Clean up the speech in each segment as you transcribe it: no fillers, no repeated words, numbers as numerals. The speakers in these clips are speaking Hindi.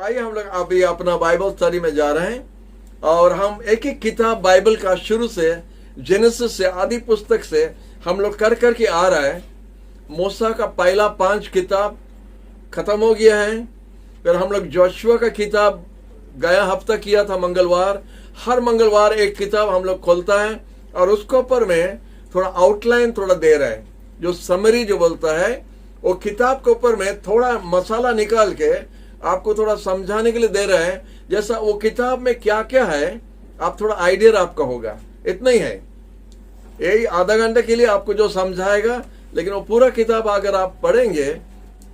आइए हम लोग अभी अपना बाइबल स्टडी में जा रहे हैं और हम एक एक किताब बाइबल का शुरू से जेनेसिस से आदि पुस्तक से हम लोग कर करके आ रहा है। मूसा का पहला 5 किताब खत्म हो गया है। फिर हम लोग जोशुआ का किताब गया हफ्ता किया था मंगलवार। हर मंगलवार एक किताब हम लोग खोलता है और उसके ऊपर में थोड़ा आउटलाइन थोड़ा दे रहा है, जो समरी जो बोलता है वो किताब के ऊपर में थोड़ा मसाला निकाल के आपको थोड़ा समझाने के लिए दे रहा है, जैसा वो किताब में क्या क्या है आप थोड़ा आइडिया आपका होगा। इतना ही है, यही आधा घंटे के लिए आपको जो समझाएगा, लेकिन वो पूरा किताब अगर आप पढ़ेंगे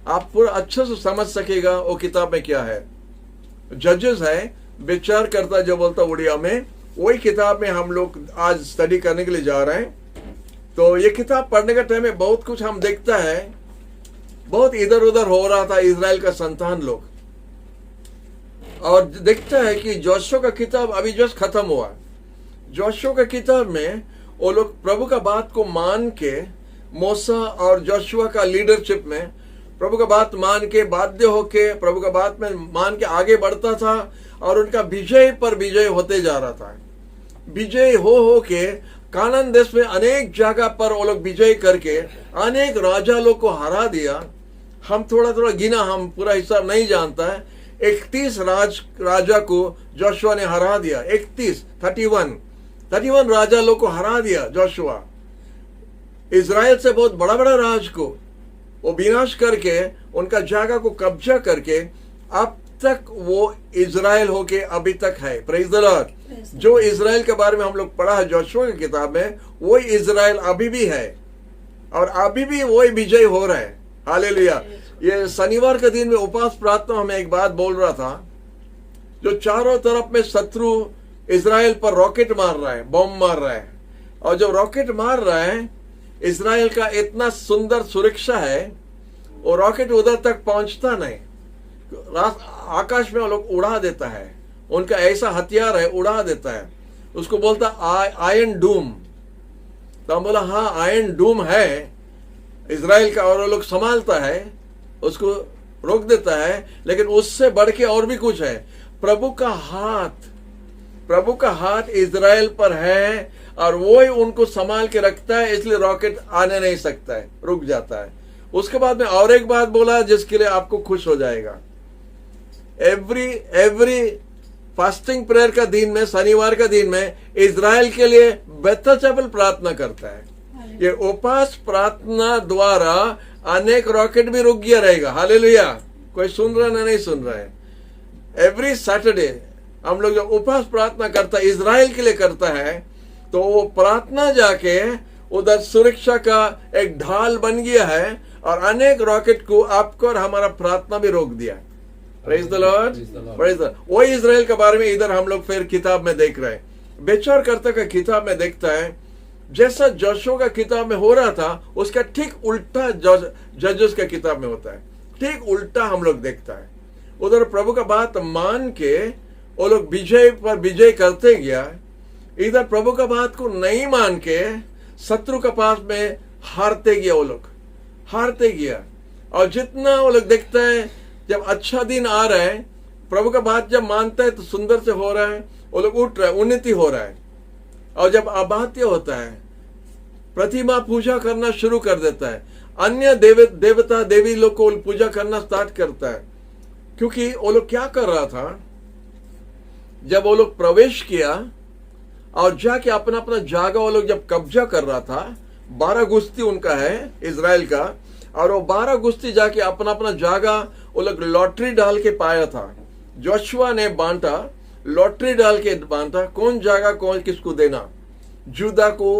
आप पूरा अच्छे से समझ सकेगा वो किताब में क्या है। जजेस है, विचार करता जो बोलता उड़िया में, वही किताब में हम लोग आज स्टडी करने के लिए जा रहे हैं। तो ये किताब पढ़ने का टाइम में बहुत कुछ हम देखता है, बहुत इधर उधर हो रहा था इजराइल का संतान लोग, और देखता है कि जोशुआ का किताब अभी जस्ट खत्म हुआ। जोशुआ का किताब में वो लोग प्रभु का बात को मान के, मूसा और जोशुआ का लीडरशिप में प्रभु का बात मान के बाध्य होके प्रभु का बात में मान के आगे बढ़ता था और उनका विजय पर विजय होते जा रहा था। विजय हो के कानान देश में अनेक जगह पर वो लोग विजय करके अनेक राजा लोग को हरा दिया। हम थोड़ा थोड़ा गिना, हम पूरा हिसाब नहीं जानता है। 31 राजा को जोशुआ ने हरा दिया। 31 राजा लोग को हरा दिया जोशुआ। इजराइल से बहुत बड़ा बड़ा राज को वो विनाश करके उनका जगह को कब्जा करके अब तक वो इजराइल होके अभी तक है। Praise the Lord. जो इजराइल के बारे में हम लोग पढ़ा है जोशुआ की किताब में, वही इजराइल अभी भी है और अभी भी वही विजय हो रहा है। हालेलुया। ये शनिवार के दिन में उपवास प्रार्थना में एक बात बोल रहा था, जो चारों तरफ में शत्रु इजराइल पर रॉकेट मार रहा है, बॉम्ब मार रहा है, और जो रॉकेट मार रहा है इजराइल का इतना सुंदर सुरक्षा है, वो रॉकेट उधर तक पहुंचता नहीं, आकाश में वो लोग उड़ा देता है। उनका ऐसा हथियार है, उड़ा देता है। उसको बोलता आयरन डूम। तो हम बोला हाँ आयरन डूम है इजराइल का, और वो लोग संभालता है, उसको रोक देता है। लेकिन उससे बढ़ के और भी कुछ है। प्रभु का हाथ इजराइल पर है और वो ही उनको संभाल के रखता है, इसलिए रॉकेट आने नहीं सकता है, रुक जाता है। उसके बाद में और एक बात बोला जिसके लिए आपको खुश हो जाएगा। एवरी फास्टिंग प्रेयर का दिन में, शनिवार का दिन में इजराइल के लिए बेथल चैपल प्रार्थना करता है। ये उपवास प्रार्थना द्वारा अनेक रॉकेट भी रुक गया रहेगा। हालेलुया। कोई सुन रहा ना नहीं सुन रहा है। एवरी सैटरडे हम लोग जो उपवास प्रार्थना करता है इजराइल के लिए करता है, तो वो प्रार्थना जाके उधर सुरक्षा का एक ढाल बन गया है और अनेक रॉकेट को आपको और हमारा प्रार्थना भी रोक दिया। Praise the Lord. Praise the. वही इजराइल के बारे में इधर हम लोग फिर किताब में देख रहे हैं। विचार करता का किताब में देखता है, जैसा जोशुआ का किताब में हो रहा था उसका ठीक उल्टा जजेस का किताब में होता है। ठीक उल्टा हम लोग देखता है। उधर प्रभु का बात मान के वो लोग विजय पर विजय करते गया, इधर प्रभु का बात को नहीं मान के शत्रु के पास में हारते गया। वो लोग हारते गया। और जितना वो लोग देखता है जब अच्छा दिन आ रहा है, प्रभु का बात जब मानता है तो सुंदर से हो रहा है, वो लोग उठ रहा है, उन्नति हो रहा है। और जब अबाध्य होता है, प्रतिमा पूजा करना शुरू कर देता है, अन्य देवता देवी लोग को पूजा करना स्टार्ट करता है। क्योंकि वो लोग क्या कर रहा था, जब वो लोग प्रवेश किया और जाके अपना अपना जागा वो लोग जब कब्जा कर रहा था, 12 गुस्ती उनका है इजराइल का, और वो 12 गुस्ती जाके अपना अपना जागा वो लोग लॉटरी डाल के पाया था। जोशुआ ने बांटा, लॉटरी डाल के बांटा, कौन जागा कौन किसको देना। जूदा को,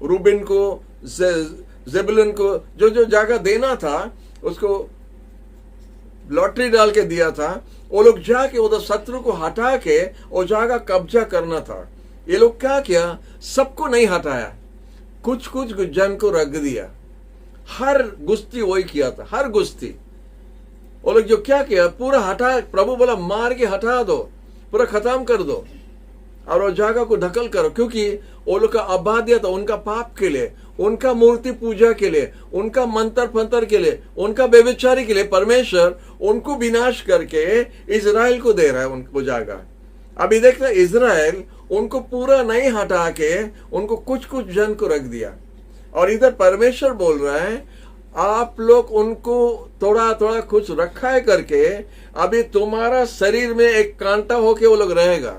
रूबिन को, जेबुलून को जो जो जागा देना था उसको लॉटरी डाल के दिया था। वो लोग जाके उधर शत्रु को हटा के वो जागा कब्जा करना था। ये लोग क्या किया, सबको नहीं हटाया, कुछ कुछ जन को रख दिया। हर गुस्ती वही किया था, हर गुस्ती वो लोग जो क्या किया पूरा हटा। प्रभु बोला मार के हटा दो, पूरा खत्म कर दो। और वो जगह को ढकल करो, क्योंकि वो लोग का अबाध्यता उनका पाप के लिए, उनका मूर्ति पूजा के लिए, उनका मंत्र फंतर के लिए, उनका व्यभिचारी के लिए परमेश्वर उनको विनाश करके इजराइल को दे रहा है उनको जगह। अभी देखते हैं इजराइल उनको पूरा नहीं हटा के उनको कुछ कुछ जन को रख दिया, और इधर परमेश्वर बोल रहा है आप लोग उनको थोड़ा थोड़ा कुछ रखा है करके अभी तुम्हारा शरीर में एक कांटा होके वो लोग रहेगा।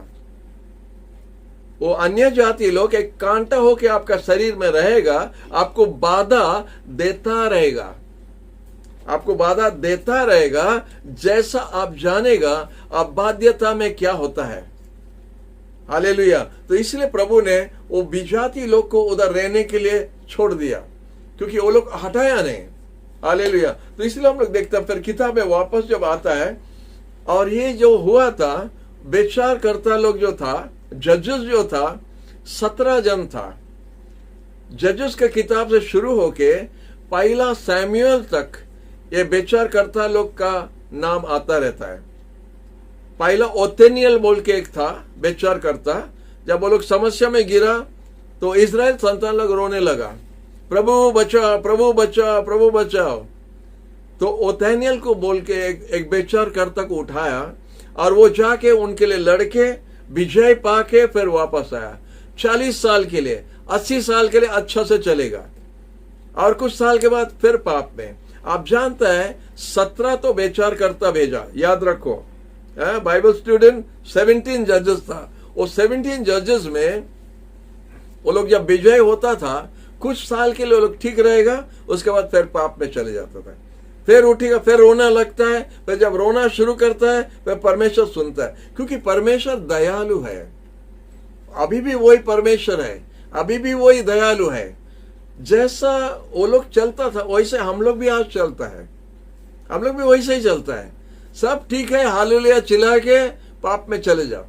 वो अन्य जाति लोग एक कांटा होके आपका शरीर में रहेगा, आपको बाधा देता रहेगा, आपको बाधा देता रहेगा, जैसा आप जानेगा अबाध्यता में क्या होता है। हालेलुया। तो इसलिए प्रभु ने वो विजाति लोग को उधर रहने के लिए छोड़ दिया, क्योंकि वो लोग हटाया नहीं। हालेलुया। तो इसलिए हम लोग देखते हैं फिर किताब में वापस जब आता है, और ये जो हुआ था बेचार करता लोग जो था, जजेस जो था 17 जन था। जजेस के किताब से शुरू होके पहला सैमुएल तक ये बेचार करता लोग का नाम आता रहता है। पहला ओथेनियल बोल के एक था बेचार करता, जब वो लोग समस्या में गिरा तो इजराइल संतान लोग रोने लगा, प्रभु बचाओ प्रभु बचाओ प्रभु बचाओ। तो ओथेनियल को बोल के एक बेचार करता को उठाया, और वो जाके उनके लिए लड़के विजय पाके फिर वापस आया। 40 साल के लिए 80 साल के लिए अच्छा से चलेगा, और कुछ साल के बाद फिर पाप में। आप जानते हैं 17 तो बेचार करता भेजा, याद रखो। बाइबल स्टूडेंट 17 जजेस था। वो 17 जजेस में वो लोग जब विजय होता था कुछ साल के लिए वो लोग ठीक रहेगा, उसके बाद फिर पाप में चले जाता था, फिर उठेगा, फिर रोना लगता है, फिर जब रोना शुरू करता है फिर परमेश्वर सुनता है, क्योंकि परमेश्वर दयालु है। अभी भी वही परमेश्वर है, अभी भी वही दयालु है। जैसा वो लोग चलता था वैसे हम लोग भी आज चलता है, हम लोग भी वैसे ही चलता है। सब ठीक है, हालेलुया चिल्ला के पाप में चले जाओ।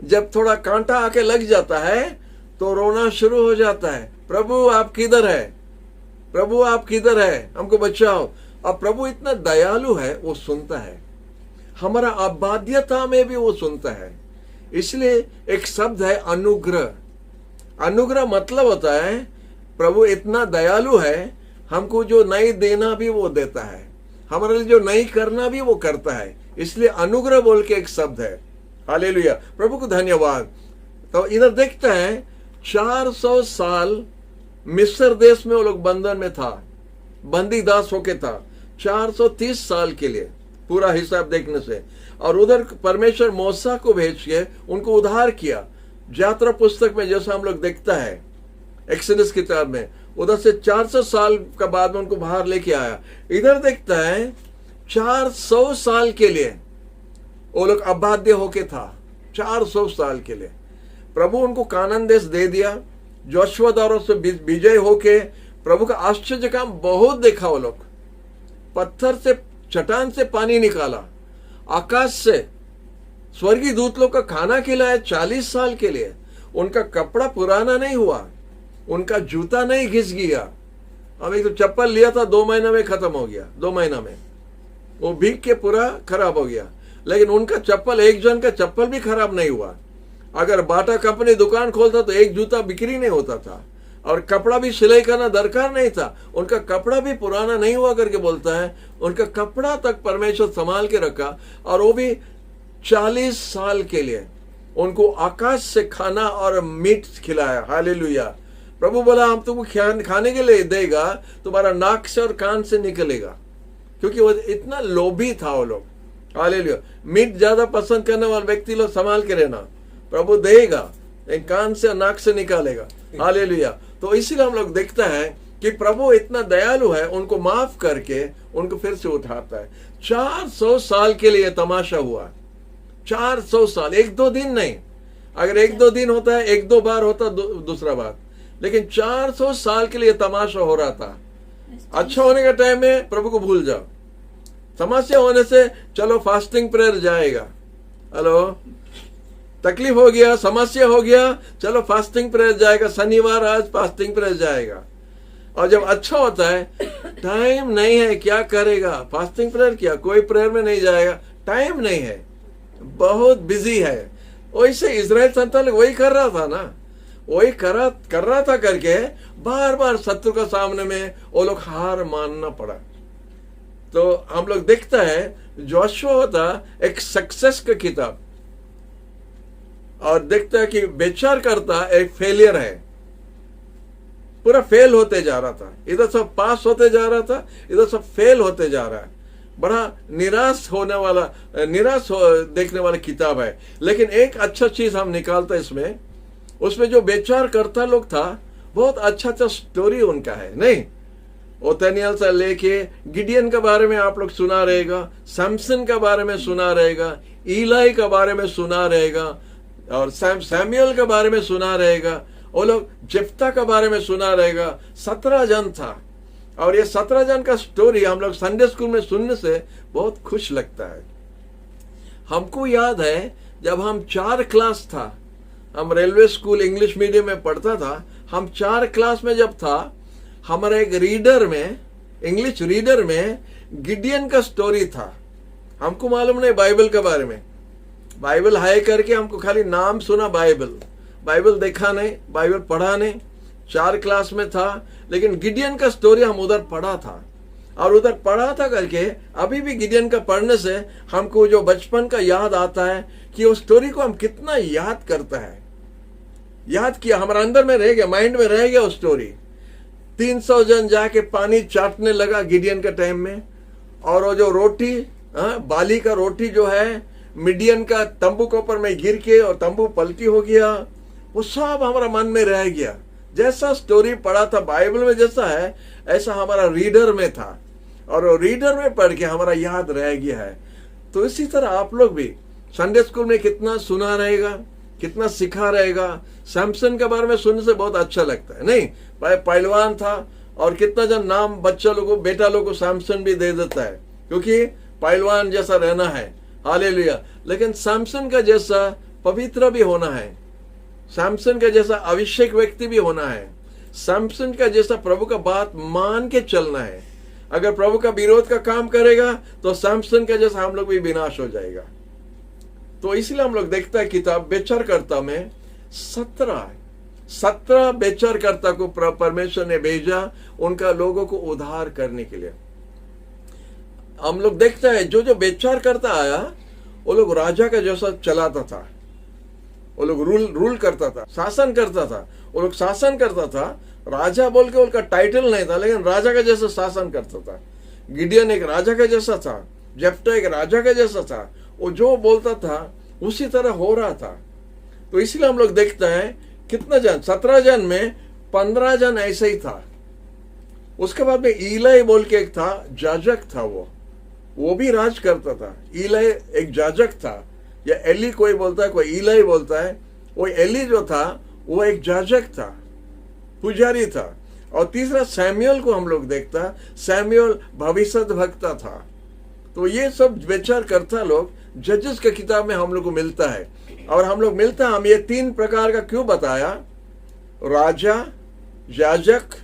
जब थोड़ा कांटा आके लग जाता है तो रोना शुरू हो जाता है, प्रभु आप किधर है, प्रभु आप किधर है, हमको बचाओ। अब प्रभु इतना दयालु है, वो सुनता है, हमारा अबाध्यता में भी वो सुनता है। इसलिए एक शब्द है अनुग्रह। अनुग्रह मतलब होता है प्रभु इतना दयालु है, हमको जो नहीं देना भी वो देता है, हमारे लिए जो नहीं करना भी वो करता है। इसलिए अनुग्रह बोल के एक शब्द है। हालेलुया, प्रभु को धन्यवाद। तो इधर देखते हैं 400 साल मिस्र देश में वो लोग बंधन में था, बंदी दास होके था 430 साल के लिए, पूरा हिसाब देखने से। और उधर परमेश्वर मूसा को भेज के उनको उद्धार किया। यात्रा पुस्तक में जैसा हम लोग देखता है एक्सोडस किताब में, उधर से 400 साल का बाद में उनको बाहर लेके आया। इधर देखता है 400 साल के लिए वो लोग अबाध्य होके था, 400 साल के लिए। प्रभु उनको कानान देश दे दिया, जोशुआ द्वारा से विजय होके प्रभु का आश्चर्य काम बहुत देखा। वो लोग पत्थर से, चट्टान से पानी निकाला, आकाश से स्वर्गीय दूत लोग का खाना खिलाया 40 साल के लिए। उनका कपड़ा पुराना नहीं हुआ, उनका जूता नहीं घिस गया। हम एक तो चप्पल लिया था 2 महीना में खत्म हो गया, 2 महीना में वो भीग के पूरा खराब हो गया। लेकिन उनका चप्पल, एक जन का चप्पल भी खराब नहीं हुआ। अगर बाटा कंपनी दुकान खोलता तो एक जूता बिक्री नहीं होता था, और कपड़ा भी सिलाई करना दरकार नहीं था। उनका कपड़ा भी पुराना नहीं हुआ करके बोलता है, उनका कपड़ा तक परमेश्वर संभाल के रखा, और वो भी 40 साल के लिए उनको आकाश से खाना और मीट खिलाया। हालेलुया। प्रभु बोला हम तुमको खाने के लिए देगा, तुम्हारा नाक से और कान से निकलेगा, क्योंकि वो इतना लोभी था वो लोग। हालेलुया। मीट ज्यादा पसंद करने वाले व्यक्ति लोग संभाल के रहना, प्रभु देगा, एक कान से नाक से निकालेगा। हालेलुया। तो इसीलिए हम लोग देखते हैं कि प्रभु इतना दयालु है, उनको माफ करके उनको फिर से उठाता है। 400 साल के लिए तमाशा हुआ, 400 साल, 1-2 दिन नहीं। अगर 1-2 दिन होता है, 1-2 बार होता दूसरा बात, लेकिन 400 साल के लिए तमाशा हो रहा था। अच्छा होने का टाइम में प्रभु को भूल जाओ, समस्या होने से चलो फास्टिंग प्रेयर जाएगा। हेलो, तकलीफ हो गया, समस्या हो गया, चलो फास्टिंग प्रेयर जाएगा, शनिवार आज फास्टिंग प्रेयर जाएगा। और जब अच्छा होता है, टाइम नहीं है, क्या करेगा, फास्टिंग प्रेयर किया, कोई प्रेयर में नहीं जाएगा, टाइम नहीं है, बहुत बिजी है, वैसे इजराइल संतान लोग वही कर रहा था ना, वही कर रहा था करके बार बार शत्रु का सामने में वो लोग हार मानना पड़ा। तो हम लोग देखता है जोशुआ होता एक सक्सेस का किताब, और देखता है कि बेचार करता एक फेलियर है, पूरा फेल होते जा रहा था, इधर सब पास होते जा रहा था, इधर सब फेल होते जा रहा है। बड़ा निराश देखने वाला किताब है। लेकिन एक अच्छा चीज हम निकालते इसमें, उसमें जो बेचार करता लोग था, बहुत अच्छा स्टोरी उनका है नहीं। ओतनियल से लेके गिडियन के बारे में आप लोग सुना रहेगा, सैमसन के बारे में सुना रहेगा, ईलाई के बारे में सुना रहेगा, और सैमुअल के बारे में सुना रहेगा, वो लोग जेफ्ता के बारे में सुना रहेगा। 17 जन था, और ये 17 जन का स्टोरी हम लोग संडे स्कूल में सुनने से बहुत खुश लगता है। हमको याद है जब हम 4 क्लास था, हम रेलवे स्कूल इंग्लिश मीडियम में पढ़ता था, हम 4 क्लास में जब था, हमारा एक रीडर में, इंग्लिश रीडर में गिडियन का स्टोरी था। हमको मालूम नहीं बाइबल के बारे में, बाइबल है करके हमको खाली नाम सुना, बाइबल देखा नहीं, बाइबल पढ़ा नहीं। 4 क्लास में था, लेकिन गिडियन का स्टोरी हम उधर पढ़ा था, और उधर पढ़ा था करके अभी भी गिडियन का पढ़ने से हमको जो बचपन का याद आता है कि वो स्टोरी को हम कितना याद करता है, याद किया, हमारे अंदर में रह गया, माइंड में रह गया वो स्टोरी। 300 जन जाके पानी चाटने लगा गिडियन के टाइम में, और वो जो रोटी, बाली का रोटी जो है मिडियन का तंबू के ऊपर में गिर के और तंबू पलटी हो गया, वो सब हमारा मन में रह गया। जैसा स्टोरी पढ़ा था बाइबल में जैसा है, ऐसा हमारा रीडर में था, और रीडर में पढ़ के हमारा याद रह गया है। तो इसी तरह आप लोग भी संडे स्कूल में कितना सुना रहेगा, कितना सिखा रहेगा। सैमसन के बारे में सुनने से बहुत अच्छा लगता है नहीं, पहलवान था, और कितना जन नाम बच्चा लोगों, बेटा लोगों को सैमसन भी दे देता है, क्योंकि पहलवान जैसा रहना है, हालेलुया। लेकिन सैमसन का जैसा पवित्र भी होना है, सैमसन का जैसा अभिषेक व्यक्ति भी होना है, सैमसन का जैसा प्रभु का बात मान के चलना है। अगर प्रभु का विरोध का काम करेगा तो सैमसन का जैसा हम लोग भी विनाश हो जाएगा। तो इसलिए हम लोग देखता है किताब बेचरकर्ता में 17 बेचरकर्ता को परमेश्वर ने भेजा उनका लोगों को उद्धार करने के लिए। हम लोग देखते हैं जो बेचरकर्ता आया, वो लोग राजा का जैसा चलाता था, वो लोग रूल करता था, शासन करता था, वो लोग शासन करता था। राजा बोल के उनका टाइटल नहीं था, लेकिन राजा का जैसा शासन करता था। गिडियन एक राजा का जैसा था, जेफ्ता एक राजा का जैसा था, वो जो बोलता था उसी तरह हो रहा था। तो इसलिए हम लोग देखते हैं कितना जन, 17 जन में 15 जन ऐसे ही था। उसके बाद में ईलाई बोल के एक था, जाजक था, वो भी राज करता था। ईलाई एक जाजक था, या एली कोई बोलता है, कोई ईलाई बोलता है। वो एली जो था वो एक जाजक था, पुजारी था। और तीसरा सैमुअल को हम लोग देखता, सैमुअल भविष्यद्वक्ता था। तो ये सब विचार करता लोग जजेस के किताब में हम लोग को मिलता है। और हम लोग मिलता है, हम ये 3 प्रकार का क्यों बताया, राजा, याजक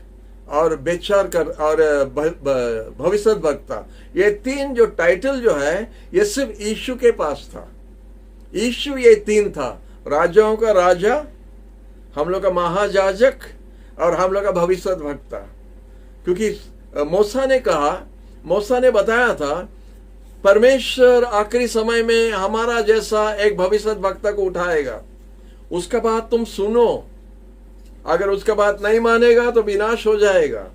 और बेचार कर और भविष्यद्वक्ता, ये 3 जो टाइटल जो है ये सिर्फ यीशु के पास था। यीशु ये 3 था, राजाओं का राजा, हम लोग का महायाजक और हम लोग का भविष्यद्वक्ता। क्योंकि मूसा ने कहा, मूसा ने बताया था परमेश्वर आखिरी समय में हमारा जैसा एक भविष्यद्वक्ता को उठाएगा, उसका बात तुम सुनो, अगर उसका बात नहीं मानेगा तो विनाश हो जाएगा।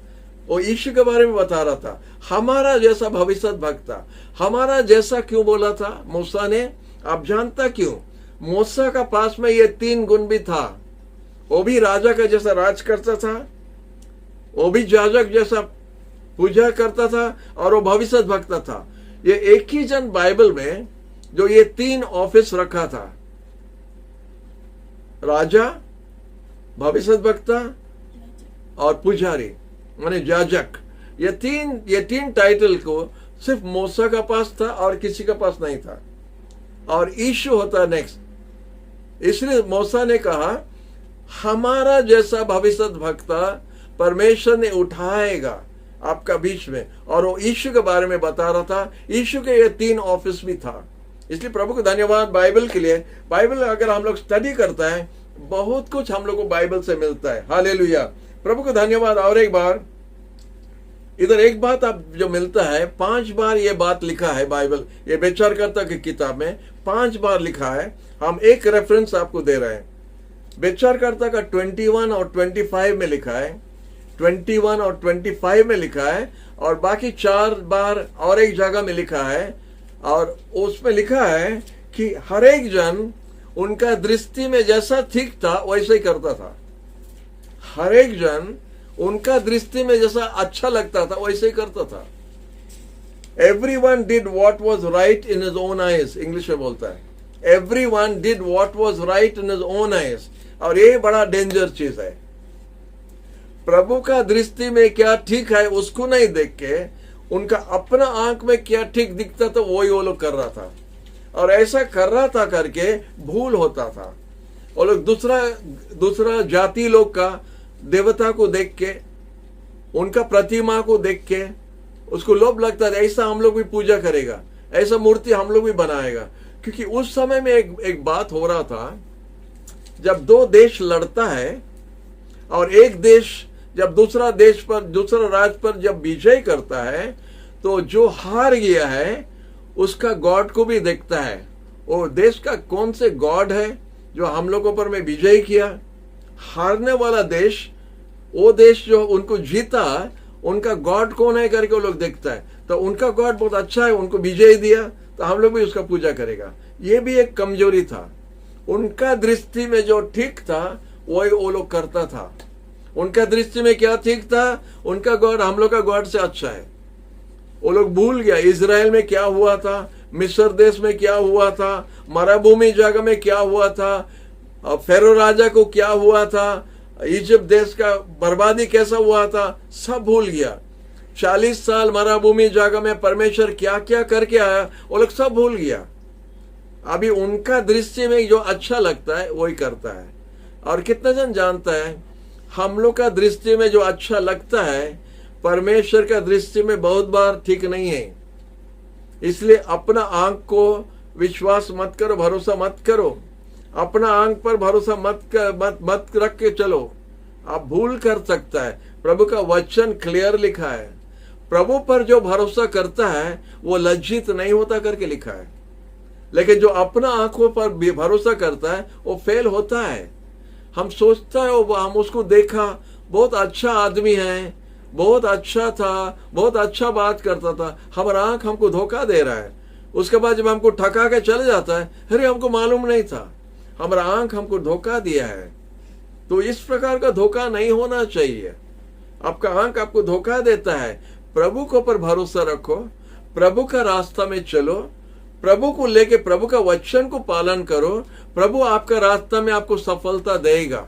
वो यीशु के बारे में बता रहा था, हमारा जैसा भविष्यद्वक्ता। हमारा जैसा क्यों बोला था मूसा ने, आप जानता क्यों? मूसा का पास में ये 3 गुण भी था। वो भी राजा का जैसा राज करता था, वो भी याजक जैसा पूजा करता था, और वो भविष्यद्वक्ता था। ये एक ही जन बाइबल में जो ये 3 ऑफिस रखा था, राजा, भविष्यद्वक्ता और पुजारी माने याजक, ये तीन टाइटल को सिर्फ मूसा का पास था और किसी का पास नहीं था। और यीशु होता नेक्स्ट। इसलिए मूसा ने कहा हमारा जैसा भविष्यद्वक्ता परमेश्वर ने उठाएगा आपका बीच में, और वो यीशु के बारे में बता रहा था। यीशु के ये 3 ऑफिस भी था, इसलिए प्रभु को धन्यवाद बाइबल के लिए। बाइबल अगर हम लोग स्टडी करता है, बहुत कुछ हम लोग को बाइबल से मिलता है। हालेलुया, प्रभु को धन्यवाद। और एक बार इधर एक बात आप जो मिलता है, 5 बार ये बात लिखा है बाइबल, ये विचारकर्ता की किताब में 5 बार लिखा है। हम एक रेफरेंस आपको दे रहे हैं। विचारकर्ता का 21 और 25 में लिखा है, 21 और 25 में लिखा है, और बाकी 4 बार और एक जगह में लिखा है। और उसमें लिखा है कि हर एक जन उनका दृष्टि में जैसा ठीक था वैसे ही करता था। हर एक जन उनका दृष्टि में जैसा अच्छा लगता था वैसे ही करता था। Everyone did what was right in his own eyes, English में बोलता है। Everyone did what was right in his own eyes। और ये बड़ा डेंजर चीज है। प्रभु का दृष्टि में क्या ठीक है उसको नहीं देख के, उनका अपना आंख में क्या ठीक दिखता था वही वो लोग कर रहा था। और ऐसा कर रहा था करके भूल होता था। वो लोग दूसरा जाति लोग का देवता को देख के, उनका प्रतिमा को देख के उसको लोभ लगता था, ऐसा हम लोग भी पूजा करेगा, ऐसा मूर्ति हम लोग भी बनाएगा। क्योंकि उस समय में एक बात हो रहा था, जब 2 देश लड़ता है और एक देश जब दूसरा राज्य पर जब विजय करता है, तो जो हार गया है उसका गॉड को भी देखता है। वो देश का कौन से गॉड है जो हम लोगों पर में विजय किया। हारने वाला देश, वो देश जो उनको जीता, उनका गॉड कौन है करके वो लोग देखता है। तो उनका गॉड बहुत अच्छा है, उनको विजय दिया, तो हम लोग भी उसका पूजा करेगा। ये भी एक कमजोरी था। उनका दृष्टि में जो ठीक था वही वो लोग करता था। उनका दृष्टि में क्या ठीक था, उनका गॉड हम लोग का गॉड से अच्छा है। वो लोग भूल गया इजराइल में क्या हुआ था, मिस्र देश में क्या हुआ था, मरुभूमि जगह में क्या हुआ था, फेरो राजा को क्या हुआ था, इजिप्ट देश का बर्बादी कैसा हुआ था, सब भूल गया। 40 साल मरुभूमि जगह में परमेश्वर क्या क्या करके आया, वो लोग सब भूल गया। अभी उनका दृष्टि में जो अच्छा लगता है वही करता है। और कितना जन जानता है, हम लोग का दृष्टि में जो अच्छा लगता है परमेश्वर का दृष्टि में बहुत बार ठीक नहीं है। इसलिए अपना आंख को विश्वास मत करो, भरोसा मत करो। अपना आंख पर भरोसा मत रख के चलो, आप भूल कर सकता है। प्रभु का वचन क्लियर लिखा है, प्रभु पर जो भरोसा करता है वो लज्जित नहीं होता करके लिखा है। लेकिन जो अपना आंखों पर भरोसा करता है वो फेल होता है। हम सोचता है वो, हम उसको देखा, बहुत अच्छा आदमी है, बहुत अच्छा था, बहुत अच्छा बात करता था, हमारा आंख हमको धोखा दे रहा है। उसके बाद जब हमको ठका के चले जाता है, अरे हमको मालूम नहीं था, हमारा आंख हमको धोखा दिया है। तो इस प्रकार का धोखा नहीं होना चाहिए। आपका आंख आपको धोखा देता है। प्रभु को पर भरोसा रखो, प्रभु का रास्ता में चलो, प्रभु को लेके प्रभु का वचन को पालन करो, प्रभु आपका रास्ता में आपको सफलता देगा।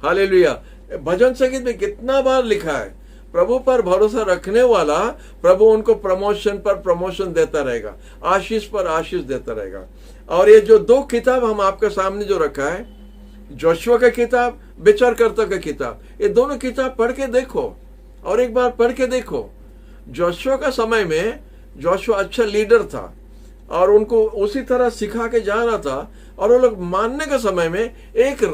हालेलुया। भजन संगीत में कितना बार लिखा है, प्रभु पर भरोसा रखने वाला प्रभु उनको प्रमोशन पर प्रमोशन देता रहेगा, आशीष पर आशीष देता रहेगा। और ये जो 2 किताब हम आपके सामने जो रखा है, जोशुआ का किताब, विचारकर्ता का किताब, ये दोनों किताब पढ़ के देखो और एक बार पढ़ के देखो। जोशुआ का समय में जोशुआ अच्छा लीडर था और उनको उसी तरह सिखा के जा रहा था। और वो लोग मानने के समय में एक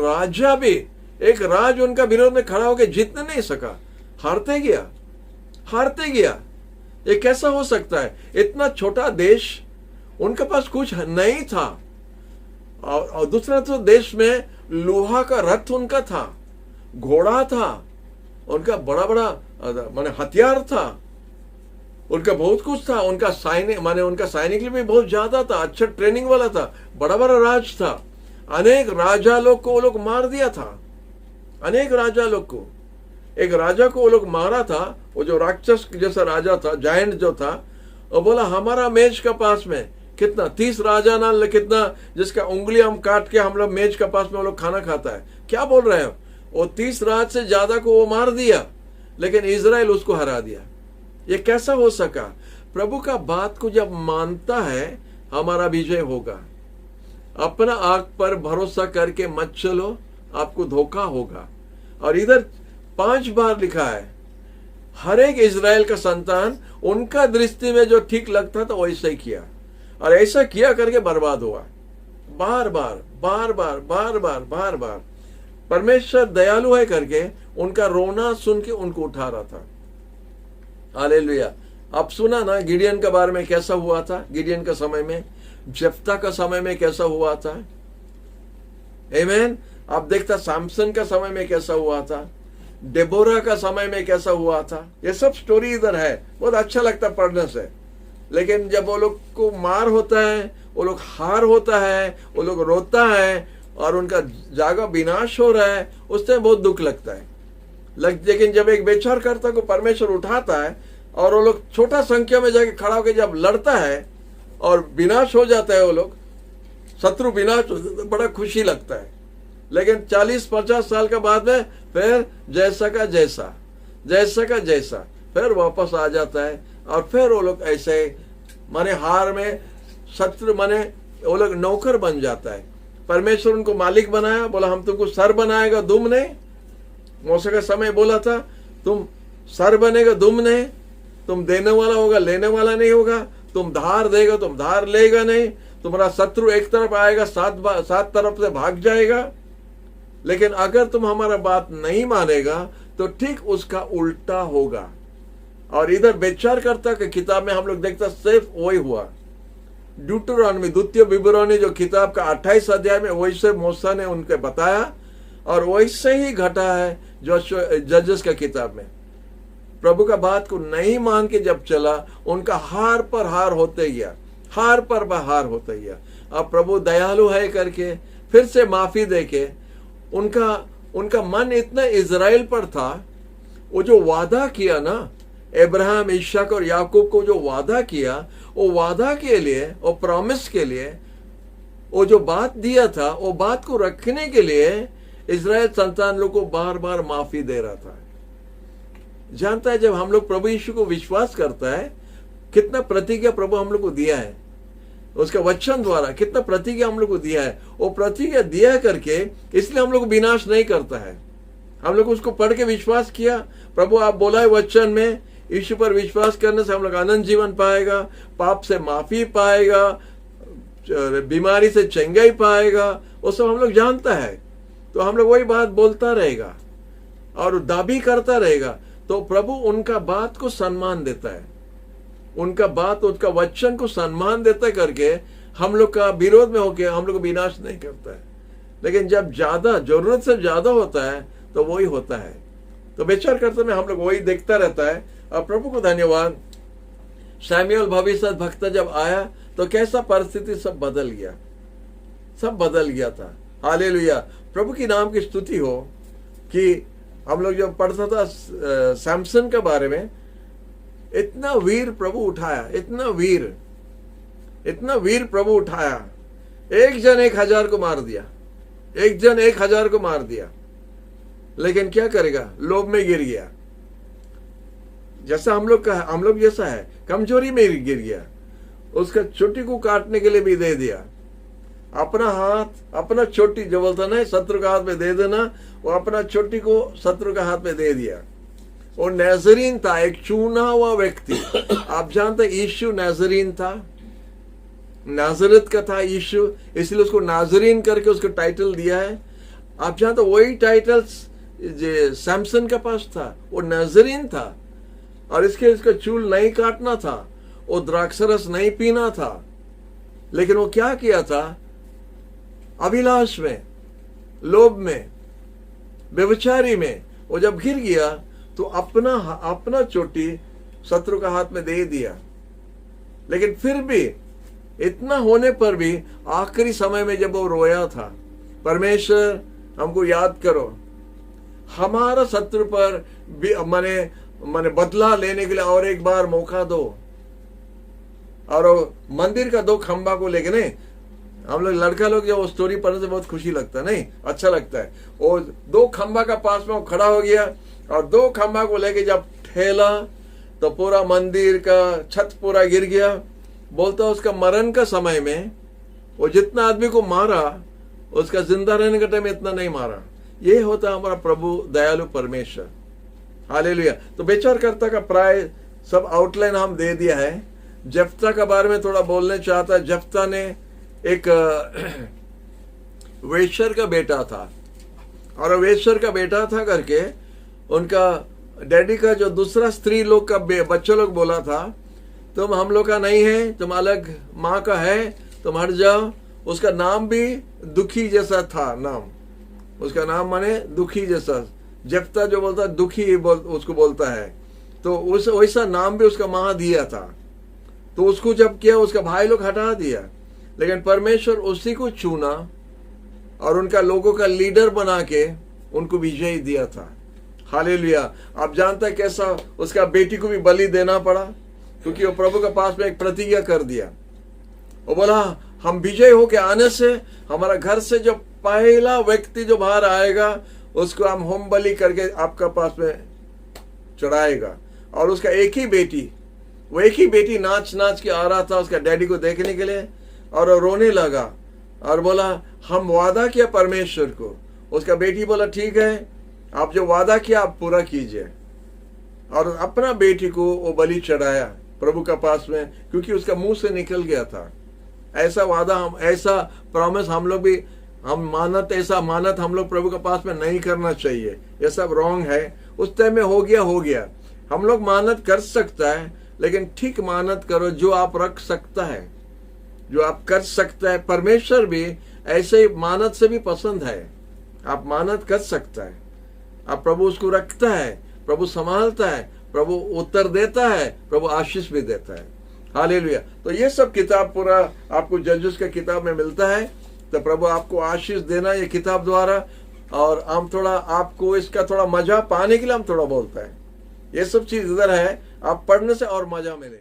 राज उनका विरोध में खड़ा होकर जीतने नहीं सका, हारते गया। ये कैसा हो सकता है? इतना छोटा देश, उनके पास कुछ नहीं था। और दूसरा तो देश में लोहा का रथ उनका था, घोड़ा था, उनका बड़ा माने हथियार था, उनका बहुत कुछ था। उनका सैनिक भी बहुत ज्यादा था, अच्छा ट्रेनिंग वाला था, बड़ा राज था। अनेक राजा लोग को वो लोग मार दिया था, अनेक राजा लोग को। एक राजा को वो लोग मारा था, वो जो राक्षस जैसा राजा था, जायंट जो था, वो बोला हमारा मेज का पास में कितना 30 राजा ना कितना, जिसका उंगली हम काट के हम लोग मेज का पास में वो लोग खाना खाता है। क्या बोल रहे हो? वो 30 राज से ज्यादा को वो मार दिया, लेकिन इजराइल उसको हरा दिया। ये कैसा हो सका? प्रभु का बात को जब मानता है हमारा विजय होगा। अपना आंख पर भरोसा करके मत चलो, आपको धोखा होगा। और इधर 5 बार लिखा है, हर एक इजराइल का संतान उनका दृष्टि में जो ठीक लगता था वैसे ही किया। और ऐसा किया करके बर्बाद हुआ। बार बार बार बार बार बार बार बार परमेश्वर दयालु है करके उनका रोना सुन के उनको उठा रहा था। हालेलुया। अब सुना ना गिडियन के बारे में कैसा हुआ था, गिडियन का समय में, जेफ्ता का समय में कैसा हुआ था। आमीन। आप देखता सैमसन का समय में कैसा हुआ था, डेबोरा का समय में कैसा हुआ था। ये सब स्टोरी इधर है, बहुत अच्छा लगता पढ़ने से। लेकिन जब वो लोग को मार होता है, वो लोग हार होता है, वो लोग रोता है और उनका जागा विनाश हो रहा है, उससे बहुत दुख लगता है। लेकिन जब एक बेचारकर्ता को परमेश्वर उठाता है और वो लोग छोटा संख्या में जाके खड़ा होकर जब लड़ता है और विनाश हो जाता है, वो लोग शत्रु विनाश हो जाता है, बड़ा खुशी लगता है। लेकिन 40-50 साल के बाद में फिर जैसा का जैसा, जैसा का जैसा फिर वापस आ जाता है। और फिर वो लोग ऐसे माने हार में शत्रु माने वो लोग नौकर बन जाता है। परमेश्वर उनको मालिक बनाया, बोला हम तुमको सर बनाएगा दुम नहीं। मूसा का समय बोला था तुम सर बनेगा दुम नहीं, तुम देने वाला होगा लेने वाला नहीं होगा, तुम धार देगा तुम धार लेगा नहीं, तुम्हारा शत्रु एक तरफ आएगा सात तरफ से भाग जाएगा। लेकिन अगर तुम हमारा बात नहीं मानेगा तो ठीक उसका उल्टा होगा। और इधर बेचारकर्ता के किताब में हम लोग देखते सिर्फ वही हुआ। ड्यूटरॉनमी द्वितीय विवरणी जो किताब का 28 अध्याय में वैसे मूसा ने उनके बताया और वैसे ही घटा है जो जजेस का किताब में। प्रभु का बात को नहीं मान के जब चला, उनका हार पर हार होते गया, हार पर हार होते गया। अब प्रभु दयालु है करके फिर से माफी देके उनका मन इतना इजराइल पर था। वो जो वादा किया ना अब्राहम, इसहाक और याकूब को जो वादा किया, वो वादा के लिए और प्रॉमिस के लिए वो जो बात दिया था, वो बात को रखने के लिए इजराइल संतान लोग को बार बार माफी दे रहा था। जानता है जब हम लोग प्रभु यीशु को विश्वास करता है, कितना प्रतिज्ञा प्रभु हम लोग को दिया है, उसका वचन द्वारा कितना प्रतिज्ञा हम लोग को दिया है। वो प्रतिज्ञा दिया करके इसलिए हम लोग को विनाश नहीं करता है। हम लोग उसको पढ़ के विश्वास किया, प्रभु आप बोला है वचन में, यीशु पर विश्वास करने से हम लोग आनंद जीवन पाएगा, पाप से माफी पाएगा, बीमारी से चंगाई पाएगा, वो सब हम लोग जानता है। तो हम लोग वही बात बोलता रहेगा और दाबी करता रहेगा। तो प्रभु उनका बात को सम्मान देता है, उनका बात उनका वचन को सम्मान देता करके हम लोग का विरोध में होके हम लोग को विनाश नहीं करता है। लेकिन जब ज्यादा जरूरत से ज्यादा होता है तो वही होता है। तो विचार करते में हम लोग वही देखता रहता है। और प्रभु को धन्यवाद, शमूएल भविष्य भक्त जब आया तो कैसा परिस्थिति सब बदल गया, सब बदल गया था। हालेलुया। प्रभु की नाम की स्तुति हो कि हम लोग जब पढ़ता था सैमसन के बारे में, इतना वीर प्रभु उठाया, इतना वीर प्रभु उठाया। एक जन 1000 को मार दिया, एक जन 1000 को मार दिया, लेकिन क्या करेगा, लोभ में गिर गया। जैसा हम लोग जैसा है, कमजोरी में गिर गया। उसका चोटी को काटने के लिए भी दे दिया। अपना हाथ, अपना चोटी जो बोलता ना शत्रु का हाथ में दे देना, वो अपना चोटी को शत्रु का हाथ में दे दिया। वो नाज़रीन था, एक चुना हुआ व्यक्ति। आप जानते यीशु नाज़रीन था, नाज़रेत का था यीशु, इसलिए उसको नाज़रीन करके उसको टाइटल दिया है। आप जानते वही टाइटल जो सैमसन के पास था, वो नाज़रीन था। और इसका चूल नहीं काटना था, वो द्राक्षरस नहीं पीना था। लेकिन वो क्या किया था, अभिलाष में, लोभ में, व्यभिचारी में वो जब गिर गया तो अपना चोटी शत्रु का हाथ में दे दिया। लेकिन फिर भी इतना होने पर भी आखिरी समय में जब वो रोया था, परमेश्वर हमको याद करो, हमारा शत्रु पर माने बदला लेने के लिए और एक बार मौका दो। और मंदिर का 2 खंबा को लेके नहीं, हम लोग लड़का लोग जब वो स्टोरी पढ़ने से बहुत खुशी लगता है, नहीं अच्छा लगता है। वो 2 खंबा का पास में वो खड़ा हो गया और 2 खंबा को लेके जब ठेला तो पूरा मंदिर का छत पूरा गिर गया। बोलता उसका मरण का समय में वो जितना आदमी को मारा, उसका जिंदा रहने का टाइम इतना नहीं मारा। ये होता हमारा प्रभु दयालु परमेश्वर। हालेलुया। तो विचारकर्ता का प्राय सब आउटलाइन हम दे दिया है। जफ्ता का बारे में थोड़ा बोलने चाहता है। जफ्ता ने एक वेश्यर का बेटा था, और वेश्यर का बेटा था करके उनका डैडी का जो दूसरा स्त्री लोग का बच्चे लोग बोला था, तुम हम लोग का नहीं है, तुम अलग माँ का है, तुम हट जाओ। उसका नाम भी दुखी जैसा था, नाम उसका नाम माने दुखी जैसा। जफ्ता जो बोलता है दुखी उसको बोलता है, तो उस वैसा नाम भी उसका माँ दिया था। तो उसको जब किया उसका भाई लोग हटा दिया, लेकिन परमेश्वर उसी को चुना और उनका लोगों का लीडर बना के उनको विजय दिया था। हालेलुया। आप जानते हैं कैसा उसका बेटी को भी बलि देना पड़ा, क्योंकि वो प्रभु के पास में एक प्रतिज्ञा कर दिया। वो बोला हम विजय होके आने से हमारा घर से जो पहला व्यक्ति जो बाहर आएगा उसको हम होम बलि करके आपका पास में चढ़ाएगा। और उसका एक ही बेटी, वो एक ही बेटी नाच नाच के आ रहा था उसका डैडी को देखने के लिए, और वो रोने लगा और बोला हम वादा किया परमेश्वर को। उसका बेटी बोला ठीक है, आप जो वादा किया आप पूरा कीजिए, और अपना बेटी को वो बलि चढ़ाया प्रभु का पास में, क्योंकि उसका मुंह से निकल गया था। ऐसा वादा हम, ऐसा प्रॉमिस हम लोग भी, हम मानत, ऐसा मानत हम लोग प्रभु के पास में नहीं करना चाहिए। ये सब रॉन्ग है। उस टाइम में हो गया। हम लोग मानत कर सकता है, लेकिन ठीक मानत करो जो आप रख सकता है, जो आप कर सकता है। परमेश्वर भी ऐसे ही मानत से भी पसंद है। आप मानत कर सकता है, आप प्रभु उसको रखता है, प्रभु संभालता है, प्रभु उत्तर देता है, प्रभु आशीष भी देता है। हालेलुया। तो ये सब किताब पूरा आपको जजेस का किताब में मिलता है। तो प्रभु आपको आशीष देना ये किताब द्वारा, और हम थोड़ा आपको इसका थोड़ा मजा पाने के लिए हम थोड़ा बोलता है। ये सब चीज इधर है, आप पढ़ने से और मजा मिले।